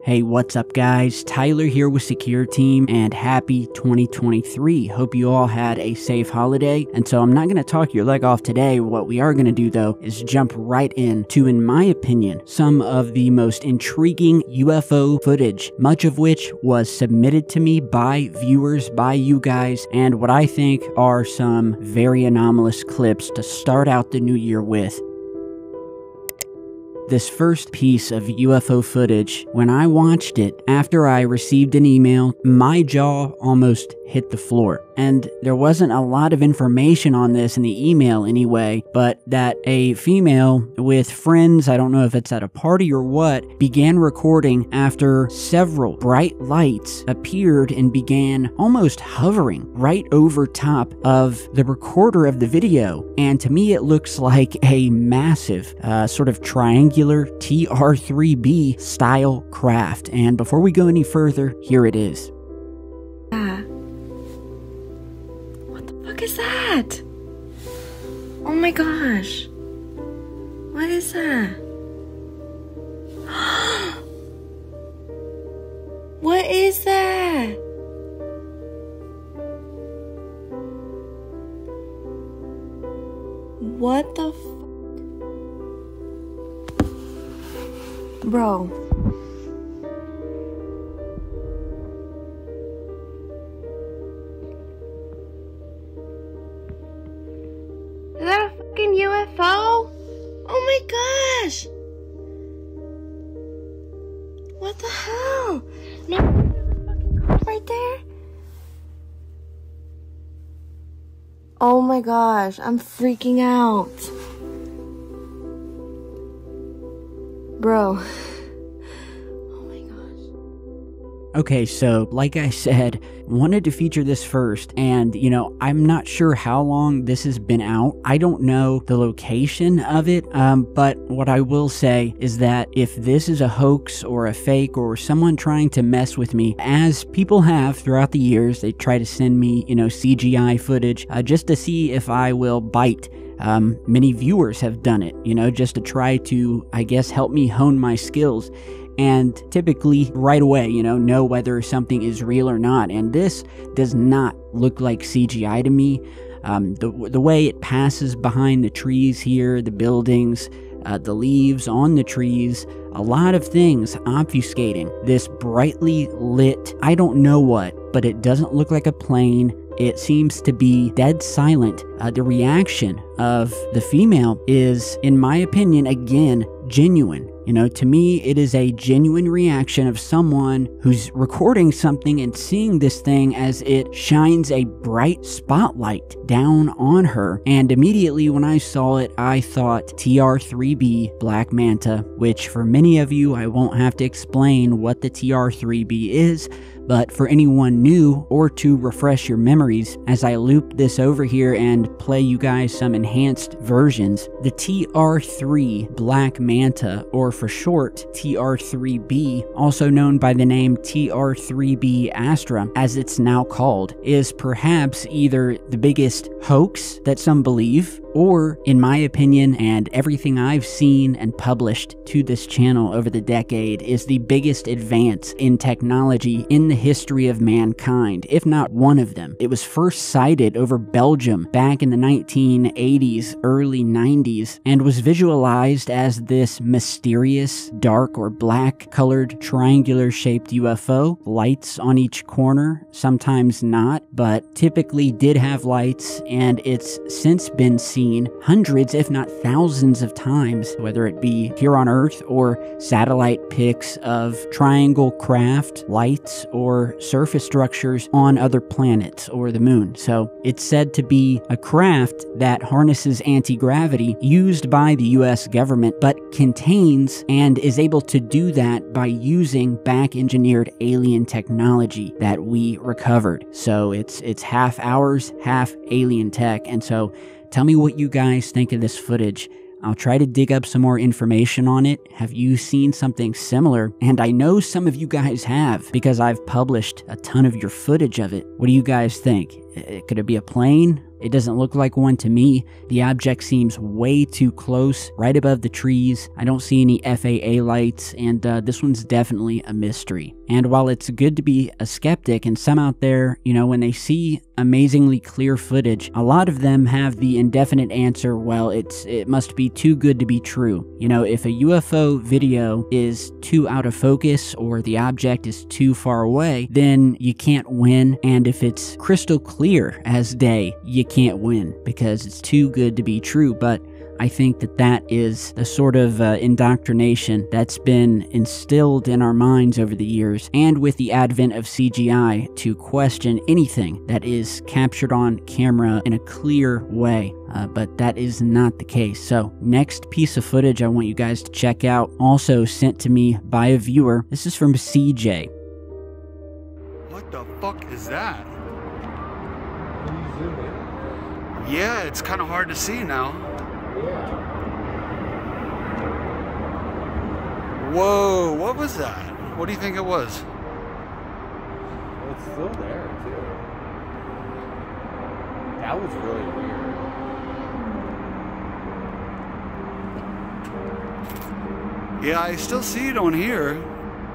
Hey, what's up guys? Tyler here with Secure Team, and happy 2023. Hope you all had a safe holiday. And so I'm not going to talk your leg off today. What we are going to do though is jump right into, in my opinion, some of the most intriguing UFO footage, much of which was submitted to me by viewers, by you guys, and what I think are some very anomalous clips to start out the new year with. This first piece of UFO footage, when I watched it after I received an email, my jaw almost hit the floor. And there wasn't a lot of information on this in the email anyway, but that a female with friends, I don't know if it's at a party or what, began recording after several bright lights appeared and began almost hovering right over top of the recorder of the video. And to me, it looks like a massive sort of triangular TR-3B style craft. And before we go any further, here it is. What the fuck is that? Oh my gosh. What is that? What is that? What the Bro. Is that a fucking UFO? Oh my gosh! What the hell? No, there's a fucking car right there. Oh my gosh, I'm freaking out. Bro. Oh my gosh. Okay, so like I said, wanted to feature this first, and you know, I'm not sure how long this has been out. I don't know the location of it, but what I will say is that if this is a hoax or a fake or someone trying to mess with me, as people have throughout the years, they try to send me, you know, CGI footage just to see if I will bite. Many viewers have done it, you know, just to try to, I guess, help me hone my skills. And typically right away, you know whether something is real or not. And this does not look like CGI to me. The way it passes behind the trees here, the buildings, the leaves on the trees, a lot of things obfuscating this brightly lit, I don't know what, but it doesn't look like a plane. It seems to be dead silent. The reaction of the female is, in my opinion, again, genuine. You know, to me, it is a genuine reaction of someone who's recording something and seeing this thing as it shines a bright spotlight down on her. And immediately when I saw it, I thought TR-3B Black Manta, which for many of you, I won't have to explain what the TR-3B is, but for anyone new or to refresh your memories, as I loop this over here and play you guys some enhanced versions, the TR-3 Black Manta, or for short, TR-3B, also known by the name TR-3B Astra, as it's now called, is perhaps either the biggest hoax that some believe, or, in my opinion, and everything I've seen and published to this channel over the decade, is the biggest advance in technology in the history of mankind, if not one of them. It was first sighted over Belgium back in the 1980s, early 90s, and was visualized as this mysterious, dark or black colored triangular shaped UFO, lights on each corner, sometimes not, but typically did have lights, and it's since been seen hundreds, if not thousands of times, whether it be here on Earth or satellite pics of triangle craft, lights, or surface structures on other planets or the moon. So it's said to be a craft that harnesses anti-gravity used by the US government, but contains and is able to do that by using back-engineered alien technology that we recovered. So it's half ours, half alien tech. And so tell me what you guys think of this footage. I'll try to dig up some more information on it. Have you seen something similar? And I know some of you guys have, because I've published a ton of your footage of it. What do you guys think? Could it be a plane? It doesn't look like one to me. The object seems way too close, right above the trees. I don't see any FAA lights, and this one's definitely a mystery. And while it's good to be a skeptic, and some out there, you know, when they see amazingly clear footage, a lot of them have the indefinite answer, well, it must be too good to be true. You know, if a UFO video is too out of focus or the object is too far away, then you can't win. And if it's crystal clear as day, you can't win because it's too good to be true. But I think that is the sort of indoctrination that's been instilled in our minds over the years, and with the advent of CGI, to question anything that is captured on camera in a clear way. But that is not the case. So, next piece of footage I want you guys to check out, also sent to me by a viewer. This is from CJ. What the fuck is that? Yeah, it's kind of hard to see now. Whoa, what was that? What do you think it was? Well, it's still there, too. That was really weird. Yeah, I still see it on here.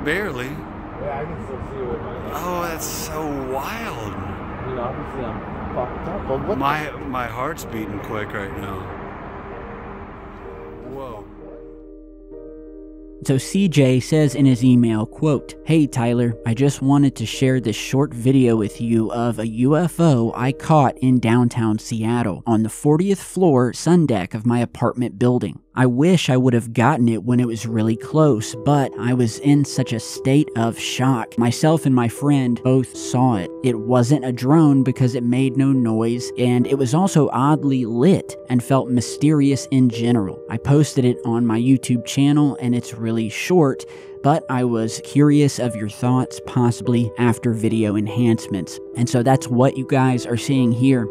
Barely. Yeah, I can still see it with my... Oh, that's so wild. I mean, obviously I'm fucked up, but what my heart's beating quick right now. Whoa. So CJ says in his email, quote, "Hey Tyler, I just wanted to share this short video with you of a UFO I caught in downtown Seattle on the 40th floor sun deck of my apartment building. I wish I would have gotten it when it was really close, but I was in such a state of shock. Myself and my friend both saw it. It wasn't a drone because it made no noise, and it was also oddly lit and felt mysterious in general. I posted it on my YouTube channel, and it's really short, but I was curious of your thoughts, possibly after video enhancements." And so that's what you guys are seeing here.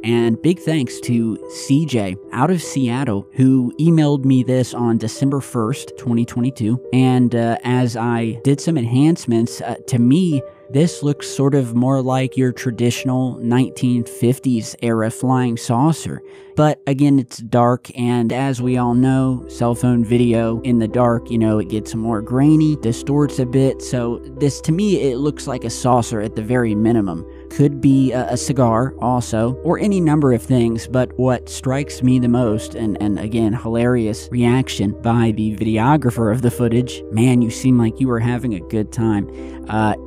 And big thanks to CJ out of Seattle, who emailed me this on December 1st, 2022. And as I did some enhancements, to me, this looks sort of more like your traditional 1950s era flying saucer. But again, it's dark, and as we all know, cell phone video in the dark, you know, it gets more grainy, distorts a bit. So this, to me, it looks like a saucer at the very minimum. Could be a cigar also, or any number of things, but what strikes me the most, and again, hilarious reaction by the videographer of the footage, "Man, you seem like you were having a good time."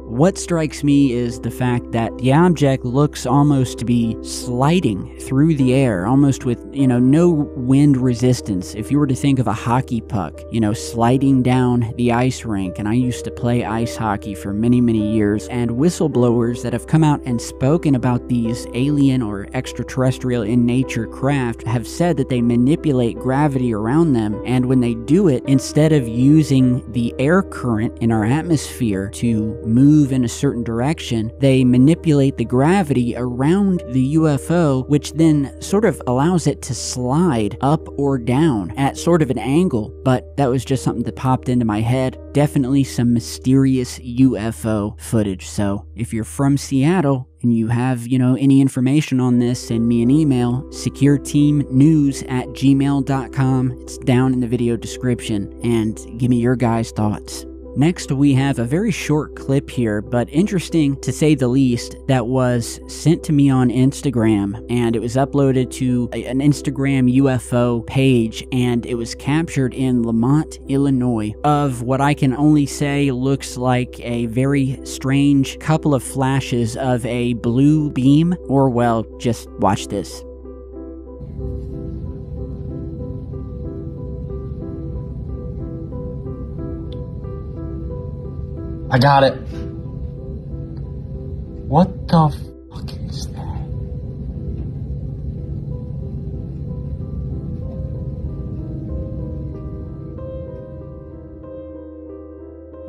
What strikes me is the fact that the object looks almost to be sliding through the air, almost with, you know, no wind resistance. If you were to think of a hockey puck, you know, sliding down the ice rink, and I used to play ice hockey for many, many years, and whistleblowers that have come out and spoken about these alien or extraterrestrial in nature craft have said that they manipulate gravity around them, and when they do it, instead of using the air current in our atmosphere to move in a certain direction, they manipulate the gravity around the UFO, which then sort of allows it to slide up or down at sort of an angle. But that was just something that popped into my head. Definitely some mysterious UFO footage. So if you're from Seattle and you have, you know, any information on this, send me an email, secureteamnews@gmail.com. It's down in the video description, and give me your guys' thoughts. Next, we have a very short clip here, but interesting to say the least, that was sent to me on Instagram, and it was uploaded to an Instagram UFO page, and it was captured in Lamont, Illinois, of what I can only say looks like a very strange couple of flashes of a blue beam, or well, just watch this. I got it. What the fuck is that?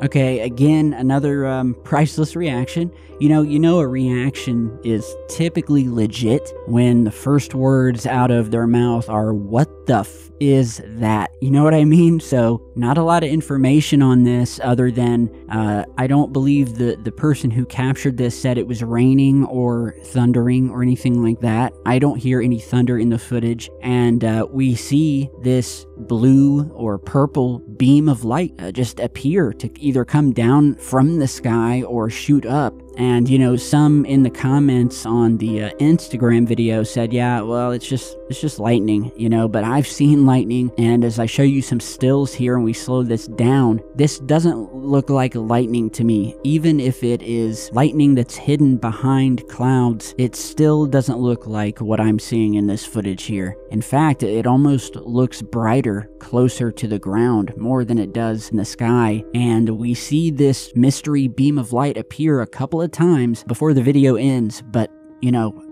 Okay, again, another priceless reaction. You know a reaction is typically legit when the first words out of their mouth are, "What the f is that?" You know what I mean? So, not a lot of information on this other than I don't believe the person who captured this said it was raining or thundering or anything like that. I don't hear any thunder in the footage, and we see this blue or purple beam of light just appear to either come down from the sky or shoot up. And, some in the comments on the Instagram video said, yeah, well, it's just lightning, but I've seen lightning, and as I show you some stills here and we slow this down, this doesn't look like lightning to me. Even if it is lightning that's hidden behind clouds, it still doesn't look like what I'm seeing in this footage here. In fact, it almost looks brighter, closer to the ground, more than it does in the sky, and we see this mystery beam of light appear a couple of times before the video ends, but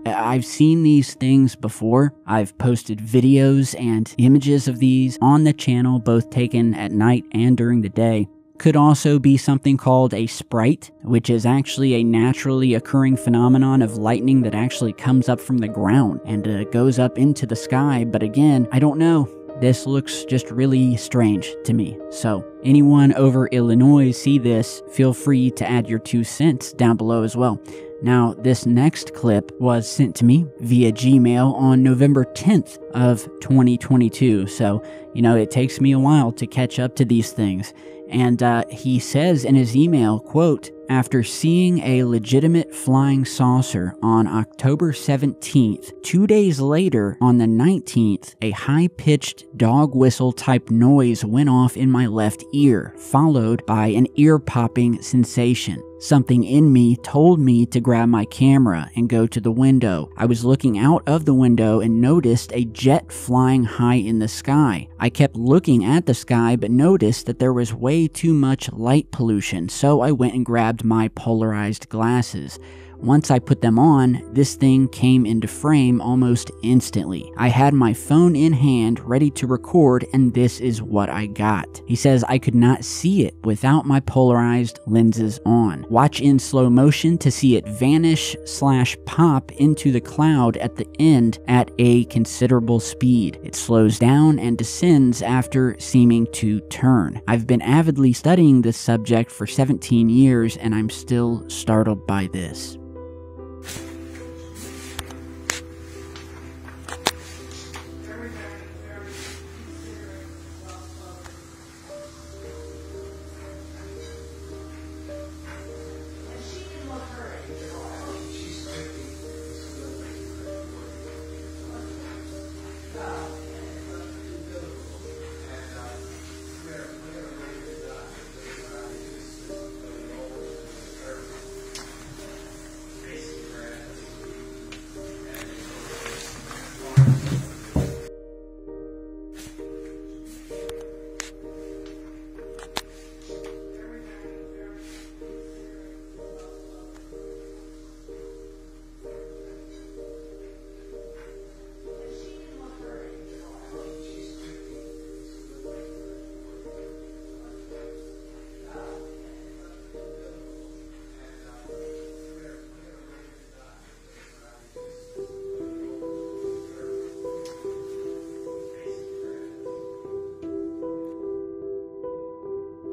I've seen these things before. I've posted videos and images of these on the channel, both taken at night and during the day. Could also be something called a sprite, which is actually a naturally occurring phenomenon of lightning that actually comes up from the ground and goes up into the sky, but again, I don't know. This looks just really strange to me. So, anyone over Illinois see this, feel free to add your 2 cents down below as well. Now, this next clip was sent to me via Gmail on November 10th of 2022. So, it takes me a while to catch up to these things. And he says in his email, quote, "After seeing a legitimate flying saucer on October 17th, 2 days later, on the 19th, a high-pitched dog whistle type noise went off in my left ear, followed by an ear-popping sensation. Something in me told me to grab my camera and go to the window. I was looking out of the window and noticed a jet flying high in the sky. I kept looking at the sky but noticed that there was way too much light pollution, so I went and grabbed my polarized glasses. Once I put them on, this thing came into frame almost instantly. I had my phone in hand ready to record, and this is what I got." He says, "I could not see it without my polarized lenses on. Watch in slow motion to see it vanish/pop into the cloud at the end at a considerable speed. It slows down and descends after seeming to turn. I've been avidly studying this subject for 17 years, and I'm still startled by this."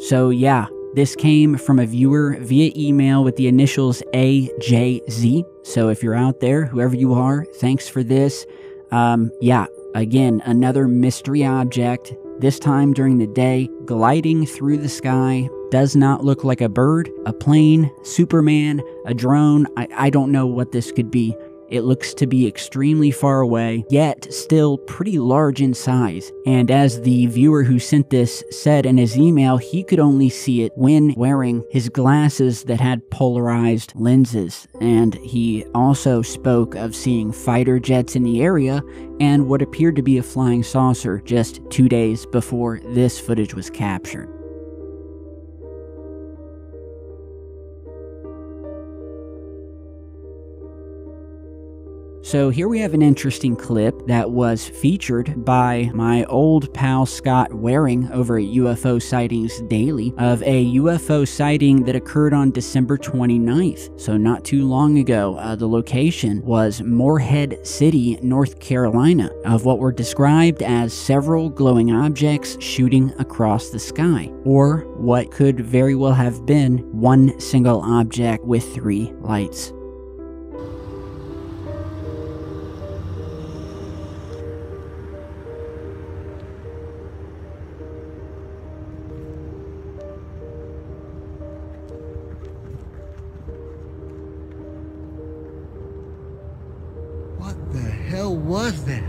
So yeah, this came from a viewer via email with the initials AJZ. So if you're out there, whoever you are, thanks for this. Yeah, again, another mystery object, this time during the day, gliding through the sky. Does not look like a bird, a plane, Superman, a drone. I don't know what this could be. It looks to be extremely far away, yet still pretty large in size. And as the viewer who sent this said in his email, he could only see it when wearing his glasses that had polarized lenses. And he also spoke of seeing fighter jets in the area and what appeared to be a flying saucer just 2 days before this footage was captured. So here we have an interesting clip that was featured by my old pal Scott Waring over at UFO Sightings Daily of a UFO sighting that occurred on December 29th. So not too long ago. The location was Morehead City, North Carolina, of what were described as several glowing objects shooting across the sky, or what could very well have been one single object with 3 lights. What the hell was that?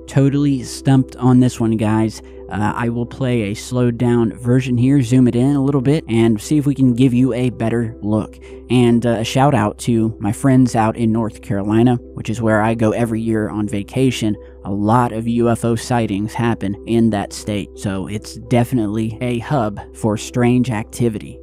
Totally stumped on this one, guys. I will play a slowed down version here, zoom it in a little bit, and see if we can give you a better look. And a shout out to my friends out in North Carolina, which is where I go every year on vacation. A lot of UFO sightings happen in that state, so it's definitely a hub for strange activity.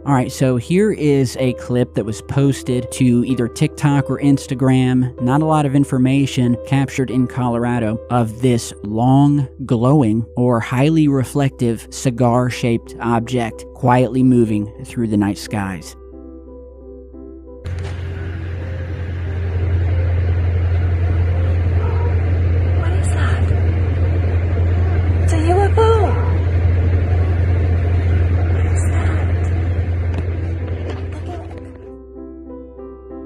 Alright, so here is a clip that was posted to either TikTok or Instagram. Not a lot of information captured in Colorado of this long, glowing, or highly reflective cigar-shaped object quietly moving through the night skies. What is that? It's a UFO.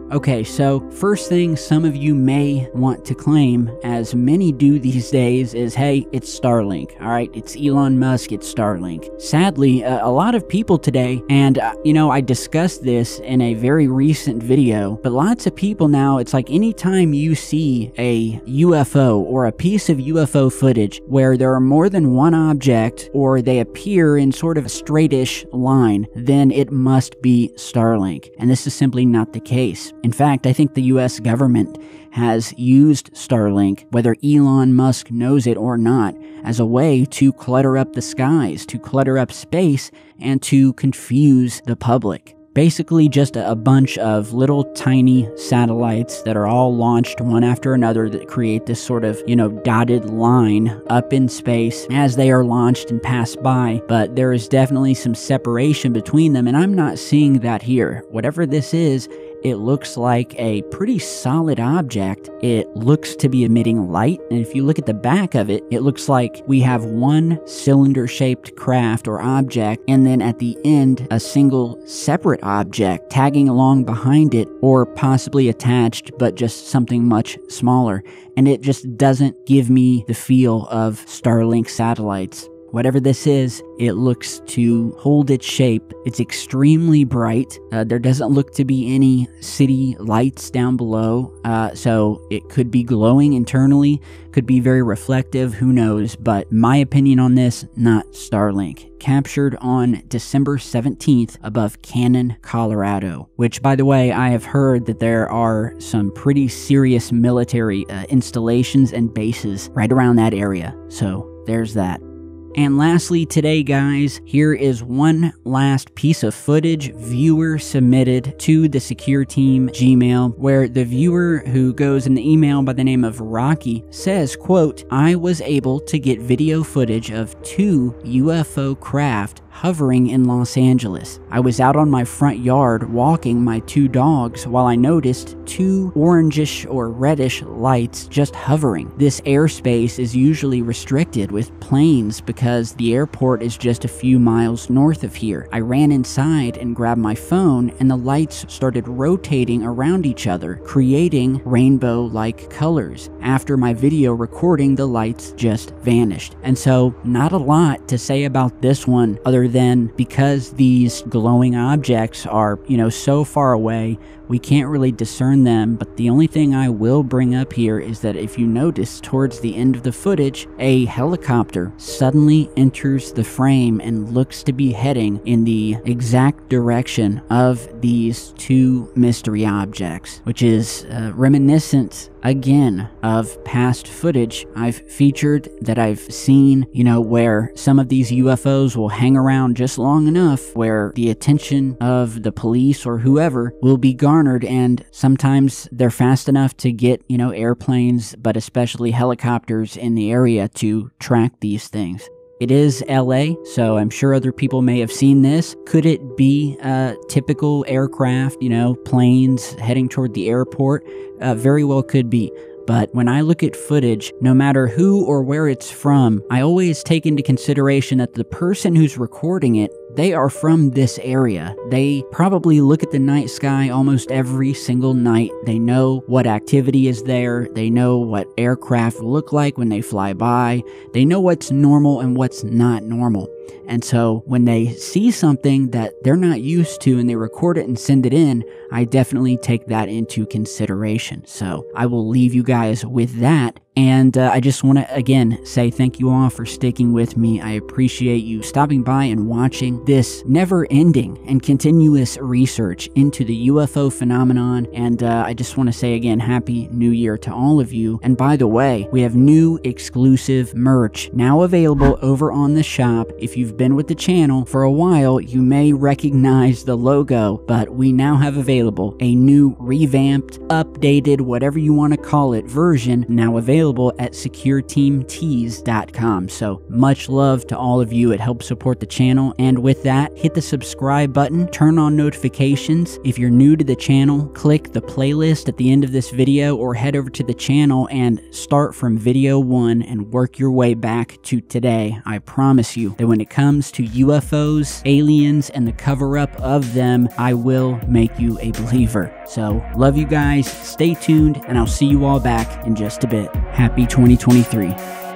Okay, so first thing some of you may want to claim, as many do these days, is, hey, it's Starlink, alright? It's Elon Musk, it's Starlink. Sadly, a lot of people today, and I discussed this in a very recent video, but lots of people now, it's like anytime you see a UFO or a piece of UFO footage where there are more than one object, or they appear in sort of a straightish line, then it must be Starlink. And this is simply not the case. In fact, I think the US government has used Starlink, whether Elon Musk knows it or not, as a way to clutter up the skies, to clutter up space, and to confuse the public. Basically just a bunch of little tiny satellites that are all launched one after another that create this sort of, dotted line up in space as they are launched and pass by. But there is definitely some separation between them, and I'm not seeing that here. Whatever this is, it looks like a pretty solid object. It looks to be emitting light, and if you look at the back of it, it looks like we have one cylinder-shaped craft or object, and then at the end, a single separate object tagging along behind it, or possibly attached, but just something much smaller. And it just doesn't give me the feel of Starlink satellites. Whatever this is, it looks to hold its shape. It's extremely bright. There doesn't look to be any city lights down below, so it could be glowing internally, could be very reflective, who knows, but my opinion on this, not Starlink. Captured on December 17th above Cannon, Colorado, which, by the way, I have heard that there are some pretty serious military installations and bases right around that area, so there's that. And lastly today, guys, here is one last piece of footage viewer submitted to the Secure Team Gmail, where the viewer, who goes in the email by the name of Rocky, says, quote, "I was able to get video footage of 2 UFO craft hovering in Los Angeles. I was out on my front yard walking my 2 dogs while I noticed 2 orangish or reddish lights just hovering. This airspace is usually restricted with planes because the airport is just a few miles north of here. I ran inside and grabbed my phone, and the lights started rotating around each other, creating rainbow-like colors. After my video recording, the lights just vanished. And so, not a lot to say about this one other than because these glowing objects are, so far away, we can't really discern them, but the only thing I will bring up here is that if you notice towards the end of the footage, a helicopter suddenly enters the frame and looks to be heading in the exact direction of these 2 mystery objects, which is reminiscent again of past footage I've featured that I've seen, where some of these UFOs will hang around just long enough where the attention of the police or whoever will be garnered, and sometimes they're fast enough to get, airplanes, but especially helicopters in the area to track these things. It is LA, so I'm sure other people may have seen this. Could it be a typical aircraft, planes heading toward the airport? Very well could be. But when I look at footage, no matter who or where it's from, I always take into consideration that the person who's recording it, they are from this area. They probably look at the night sky almost every single night. They know what activity is there. They know what aircraft look like when they fly by. They know what's normal and what's not normal. And so when they see something that they're not used to and they record it and send it in, I definitely take that into consideration. So I will leave you guys with that. And I just want to, again, say thank you all for sticking with me. I appreciate you stopping by and watching this never-ending and continuous research into the UFO phenomenon. And I just want to say again, Happy New Year to all of you. And by the way, we have new exclusive merch now available over on the shop. If you've been with the channel for a while, you may recognize the logo, but we now have available a new revamped, updated, whatever you want to call it, version now available at SecureteamTees.com. So much love to all of you. It helps support the channel. And with that, hit the subscribe button, turn on notifications. If you're new to the channel, click the playlist at the end of this video or head over to the channel and start from video 1 and work your way back to today. I promise you that when it comes to UFOs, aliens, and the cover-up of them, I will make you a believer. So love you guys, stay tuned, and I'll see you all back in just a bit. Happy 2023.